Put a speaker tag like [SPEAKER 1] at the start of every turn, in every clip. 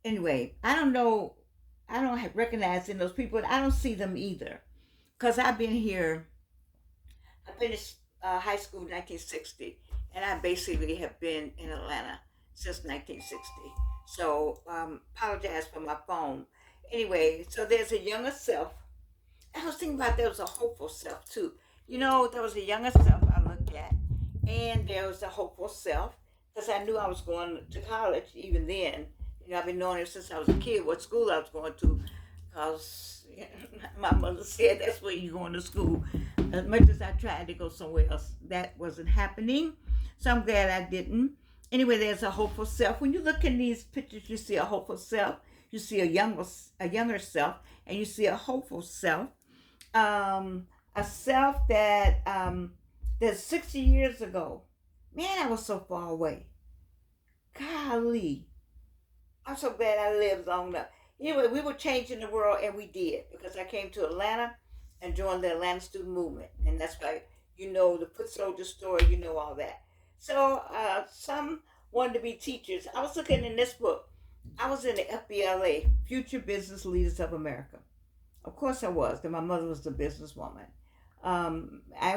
[SPEAKER 1] Anyway, I don't know. I don't have recognize in those people. I don't see them either. Because I've been here. I finished high school in 1960, and I basically have been in Atlanta since 1960. So apologize for my phone. Anyway, so there's a younger self. I was thinking about there was a hopeful self too. There was a younger self I looked at, and there was a hopeful self because I knew I was going to college even then. I've been knowing it since I was a kid what school I was going to because my mother said that's where you're going to school. As much as I tried to go somewhere else, that wasn't happening. So I'm glad I didn't. Anyway, there's a hopeful self. When you look in these pictures, you see a hopeful self, you see a younger self, and you see a hopeful self. A self that 60 years ago, man, I was so far away. Golly, I'm so glad I lived long enough. Anyway, we were changing the world, and we did because I came to Atlanta and joined the Atlanta Student Movement, and that's why the foot soldier story. All that. So some wanted to be teachers. I was looking in this book. I was in the FBLA, Future Business Leaders of America. Of course I was, because my mother was a businesswoman. I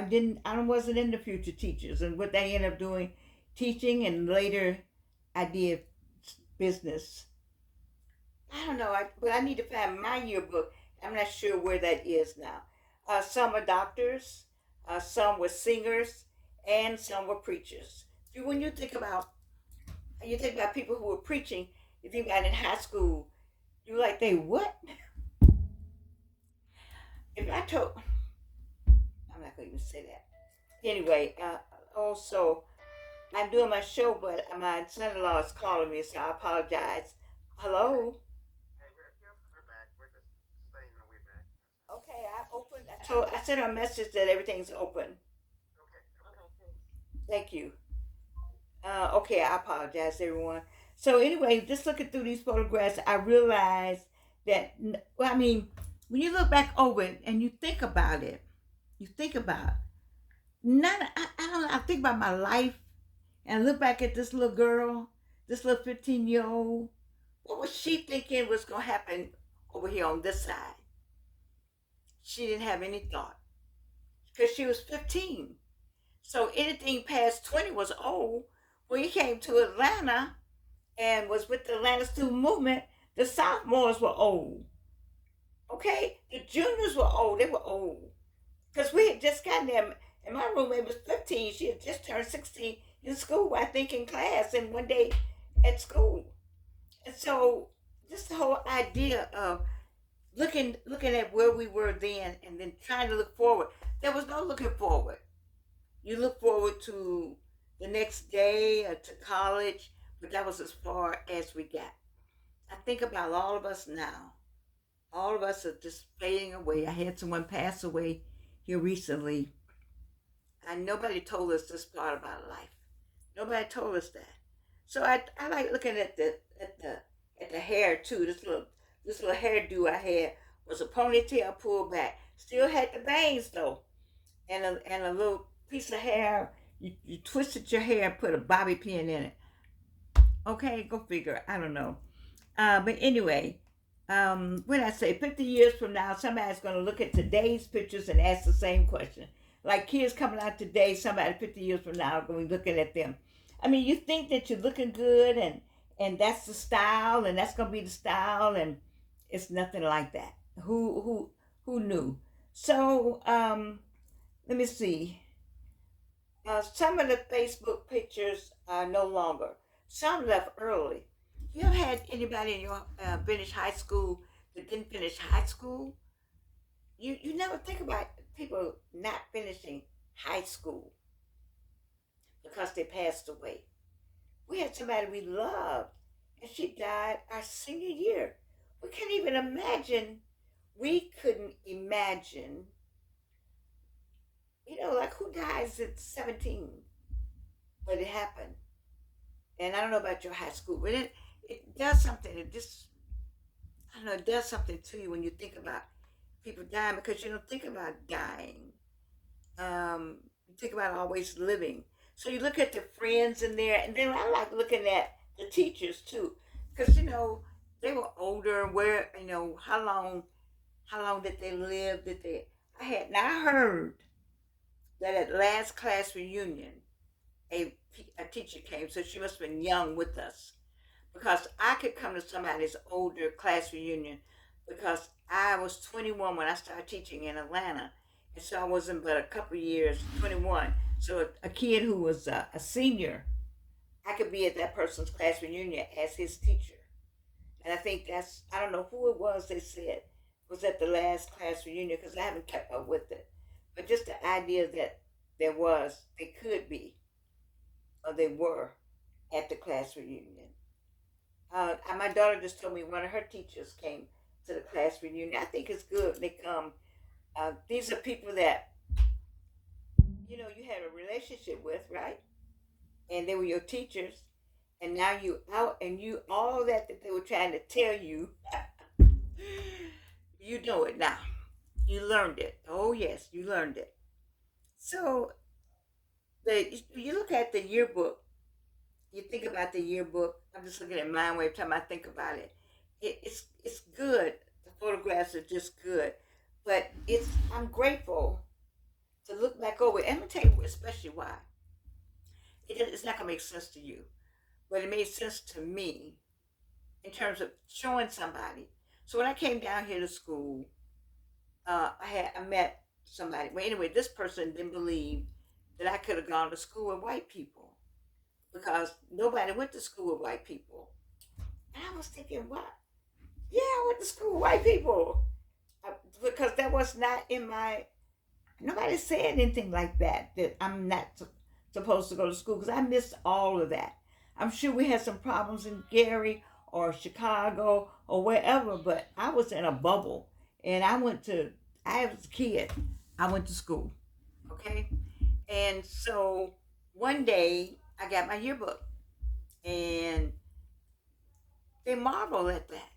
[SPEAKER 1] wasn't in the future teachers, and what they ended up doing, teaching, and later I did business. I don't know, but I need to find my yearbook. I'm not sure where that is now. Some are doctors, some were singers, and some were preachers. When you think about people who were preaching, you think about in high school, you're like, they what? If I told, I'm not going to even say that. Anyway, also, I'm doing my show, but my son-in-law is calling me, so I apologize. Hello? Okay, I sent her a message that everything's open. Thank you. Okay, I apologize, everyone. So anyway, just looking through these photographs, I realized that, well, I mean, when you look back over it and you think about none. I don't know. I think about my life and look back at this little girl, this little 15-year old. What was she thinking was gonna happen over here on this side? She didn't have any thought because she was 15. So anything past 20 was old. When he came to Atlanta and was with the Atlanta Student Movement, the sophomores were old. Okay, the juniors were old. They were old because we had just gotten them. And my roommate was 15. She had just turned 16 in school, I think, in class, and one day at school. And so, just the whole idea of looking at where we were then, and then trying to look forward. There was no looking forward. You look forward to the next day or to college, but that was as far as we got. I think about all of us now. All of us are just fading away. I had someone pass away here recently, and nobody told us this part about life. Nobody told us that. So I like looking at the hair too. This little hairdo I had was a ponytail pulled back. Still had the bangs though, and a little piece of hair. You twisted your hair and put a bobby pin in it. Okay, go figure. I don't know. But anyway, when I say 50 years from now, somebody's going to look at today's pictures and ask the same question. Like kids coming out today, somebody 50 years from now going to be looking at them. I mean, you think that you're looking good and that's the style and that's going to be the style and it's nothing like that. Who knew? So, let me see. Some of the Facebook pictures are no longer. Some left early. You ever had anybody in your finish high school that didn't finish high school? You never think about people not finishing high school because they passed away. We had somebody we loved, and she died our senior year. We can't even imagine. We couldn't imagine. Like who dies at 17? But it happened. And I don't know about your high school, but it does something. It just, I don't know, it does something to you when you think about people dying because you don't think about dying. You think about always living. So you look at the friends in there, and then I like looking at the teachers too, because they were older. Where how long did they live? Did they? I had not heard that at last class reunion, a teacher came, so she must have been young with us because I could come to somebody's older class reunion because I was 21 when I started teaching in Atlanta, and so I wasn't but a couple of years 21. So a kid who was a senior, I could be at that person's class reunion as his teacher. And I think that's, I don't know who it was they said was at the last class reunion because I haven't kept up with it. But just the idea that they could be, or they were at the class reunion. My daughter just told me one of her teachers came to the class reunion. I think it's good they come. These are people that, you had a relationship with, right? And they were your teachers. And now you out and you, all that they were trying to tell you, you know it now. You learned it. Oh yes, you learned it. So you look at the yearbook, you think about the yearbook. I'm just looking at mine every time I think about it. It's good. The photographs are just good, but I'm grateful to look back over it. And I'm gonna tell you especially why. It's not gonna make sense to you, but it made sense to me in terms of showing somebody. So when I came down here to school, I met somebody. Well, anyway, this person didn't believe that I could have gone to school with white people because nobody went to school with white people. And I was thinking, what? Yeah, I went to school with white people. Because that was not in my, nobody said anything like that, that I'm not supposed to go to school because I missed all of that. I'm sure we had some problems in Gary or Chicago or wherever, but I was in a bubble and I was a kid, I went to school, okay? And so one day I got my yearbook and they marveled at that.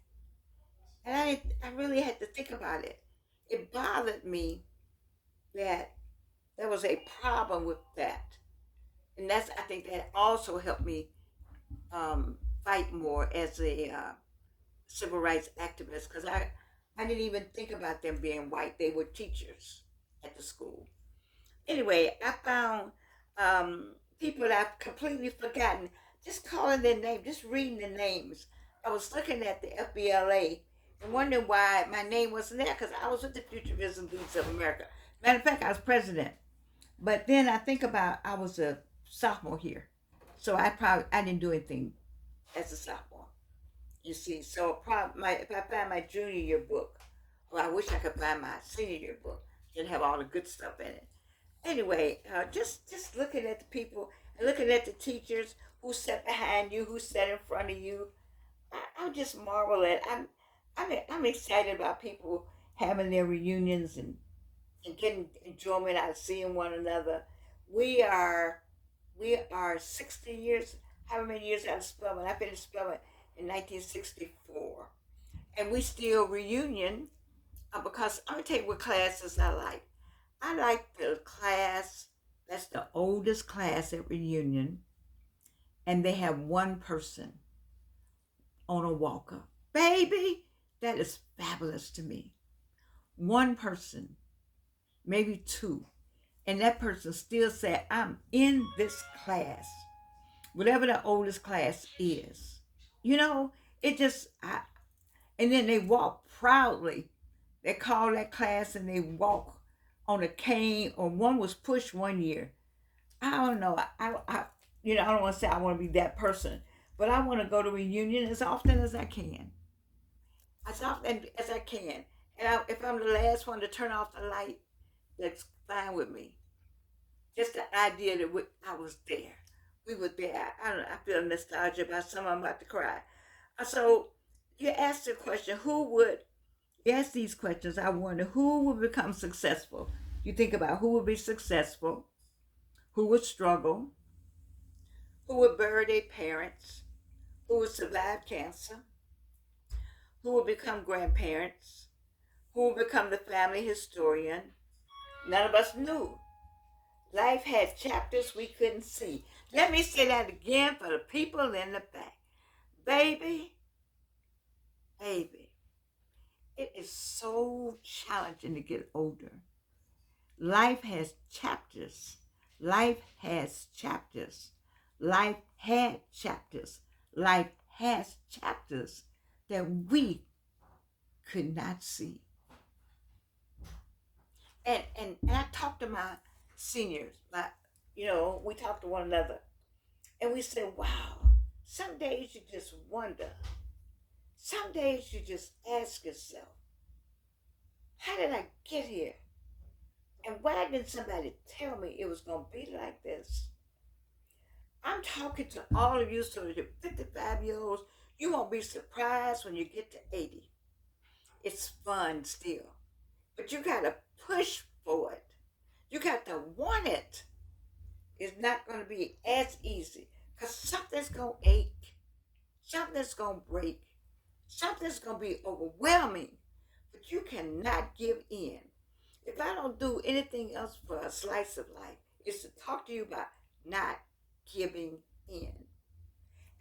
[SPEAKER 1] And I really had to think about it. It bothered me that there was a problem with that. And I think that also helped me fight more as a civil rights activist because I didn't even think about them being white. They were teachers at the school. Anyway, I found people that I've completely forgotten, just calling their name, just reading the names. I was looking at the FBLA and wondering why my name wasn't there because I was with the Futurism Leagues of America. Matter of fact, I was president. But then I think about I was a sophomore here, so I didn't do anything as a sophomore. You see, so if I find my junior year book, well, I wish I could find my senior year book. It'd have all the good stuff in it. Anyway, just looking at the people and looking at the teachers who sat behind you, who sat in front of you, I just marvel at. I'm excited about people having their reunions and getting enjoyment out of seeing one another. We are we are 60 years, however many years out of Spelman. I finished Spelman in 1964, and we still reunion because I'm gonna tell you what classes I like. I like the class that's the oldest class at reunion, and they have one person on a walker. Baby, that is fabulous to me. One person, maybe two, and that person still said, I'm in this class, whatever the oldest class is. You know, it just, and then they walk proudly. They call that class and they walk on a cane, or one was pushed one year. I don't know. I don't want to say I want to be that person, but I want to go to reunion as often as I can, as often as I can. And if I'm the last one to turn off the light, that's fine with me. Just the idea that I was there. We were there. I don't know. I feel nostalgia about some. I'm about to cry. So you asked the question, you ask these questions, I wonder who would become successful. You think about who would be successful, who would struggle, who would bury their parents, who would survive cancer, who would become grandparents, who would become the family historian. None of us knew. Life had chapters we couldn't see. Let me say that again for the people in the back. Baby, is so challenging to get older. Life has chapters. Life has chapters. Life had chapters. Life has chapters that we could not see. And I talked to my seniors, we talked to one another, and we said, wow, some days you just wonder. Some days you just ask yourself, how did I get here? And why didn't somebody tell me it was going to be like this? I'm talking to all of you, so you're 55 years old. You won't be surprised when you get to 80. It's fun still. But you got to push for it. You got to want it. It's not going to be as easy because something's going to ache. Something's going to break. Something's going to be overwhelming. But you cannot give in. If I don't do anything else for a slice of life, it's to talk to you about not giving in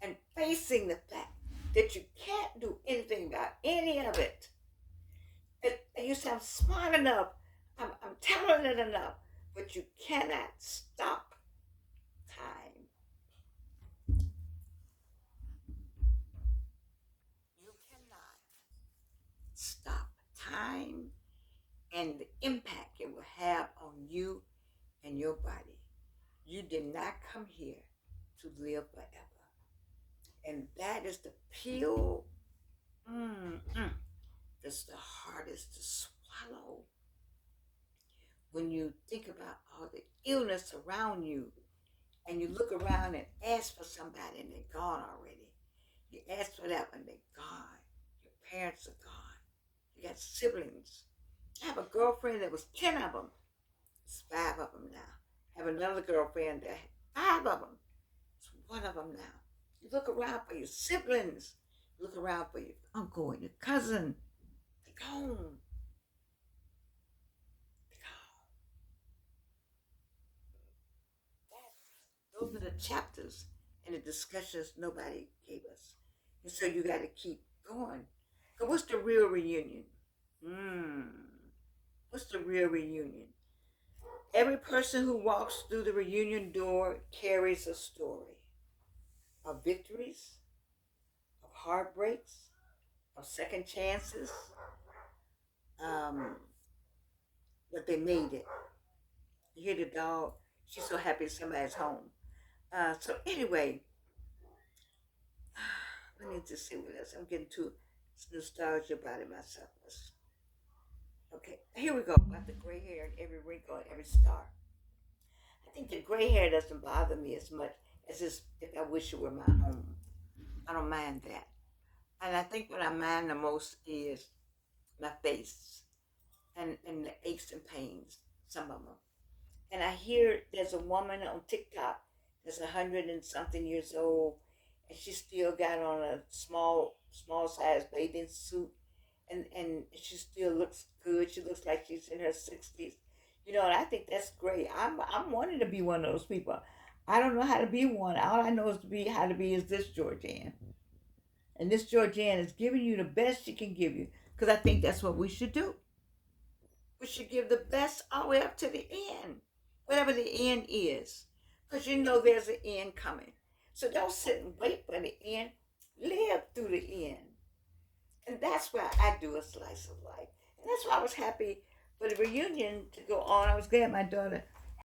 [SPEAKER 1] and facing the fact that you can't do anything about any of it. And you say, I'm smart enough, I'm talented enough, but you cannot stop time. You cannot stop time and the impact it will have on you and your body. You did not come here to live forever. And that is the pill that's the hardest to swallow. When you think about all the illness around you and you look around and ask for somebody and they're gone already. You ask for that one, they're gone. Your parents are gone. You got siblings. I have a girlfriend that was 10 of them. It's 5 of them now. I have another girlfriend that had 5 of them. It's 1 of them now. You look around for your siblings. You look around for your uncle and your cousin. They're gone. They're gone. Those are the chapters and the discussions nobody gave us. And so you got to keep going. So what's the real reunion? What's the real reunion? Every person who walks through the reunion door carries a story of victories, of heartbreaks, of second chances, but they made it. You hear the dog? She's so happy somebody's home. So anyway, let me just see what else. I'm getting too nostalgia about it myself. Okay, here we go. About the gray hair and every wrinkle and every star. I think the gray hair doesn't bother me as much as if I wish it were my own. I don't mind that. And I think what I mind the most is my face and the aches and pains, some of them. And I hear there's a woman on TikTok that's 100 and something years old, and she still got on a small size bathing suit, and she still looks good. She looks like she's in her 60s. And I think that's great. I'm wanting to be one of those people. I don't know how to be one. All I know is how to be is this Georgianne. And this Georgianne is giving you the best she can give you. Because I think that's what we should do. We should give the best all the way up to the end. Whatever the end is. Because there's an end coming. So don't sit and wait for the end. Live through the end. And that's why I do a slice of life. And that's why I was happy for the reunion to go on. I was glad my daughter